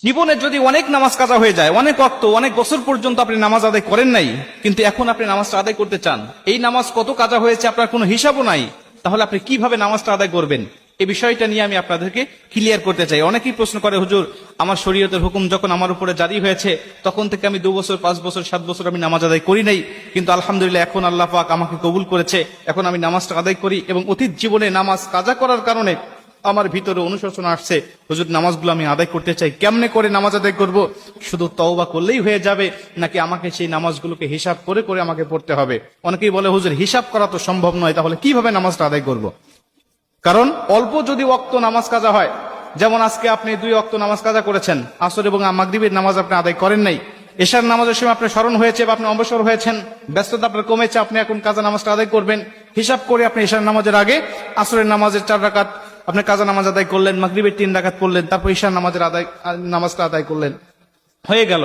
জীবনে যদি অনেক নামাজ কাজা হয়ে যায়, অনেক ওয়াক্ত, অনেক বছর পর্যন্ত আপনি নামাজ আদায় করেন নাই, কিন্তু এখন আপনি নামাজটা আদায় করতে চান, এই নামাজ কত কাজা হয়েছে আপনার কোনো হিসাবও নাই, তাহলে আপনি কিভাবে নামাজটা আদায় করবেন? এই বিষয়টা নিয়ে আমি আপনাদেরকে ক্লিয়ার করতে চাই। অনেকেই প্রশ্ন করে, হুজুর আমার শরীয়তের হুকুম যখন আমার উপরে জারি হয়েছে তখন থেকে আমি 2 বছর 5 বছর 7 বছর আমি নামাজ আদায় করি নাই, কিন্তু আলহামদুলিল্লাহ এখন আল্লাহ পাক আমাকে কবুল করেছে, এখন আমি নামাজটা আদায় করি, এবং অতীত জীবনে নামাজ কাজা করার কারণে আমার ভিতরে অনুশোচনা আসছে, হুজুর নামাজগুলো আমি আদায় করতে চাই, কেমনে করে নামাজ আদায় করব? শুধু তওবা করলেই হয়ে যাবে নাকি আমাকে সেই নামাজগুলোকে হিসাব করে করে আমাকে পড়তে হবে? অনেকেই বলে, হুজুর হিসাব করা তো সম্ভব নয়, তাহলে কিভাবে নামাজটা আদায় করব? কারণ অল্প যদি ওয়াক্ত নামাজ কাজা হয়, যেমন আজকে আপনি 2 ওয়াক্ত নামাজ কাজা করেছেন, আসর এবং মাগরিবের নামাজ আপনি আদায় করেন নাই, এশার নামাজের সময় আপনার স্মরণ হয়েছে বা আপনি অবসর হয়েছেন, ব্যস্ততা আপনার কমেছে, আপনি এখন কাজা নামাজটা আদায় করবেন, হিসাব করে আপনি এশার নামাজের আগে আসরের নামাজের 4 রাকাত আপনি কাজা নামাজ আদায় করলেন, মাগরিবের 3 রাকাত পড়লেন, তারপর ঈশার নামাজের নামাজটা আদায় করলেন, হয়ে গেল।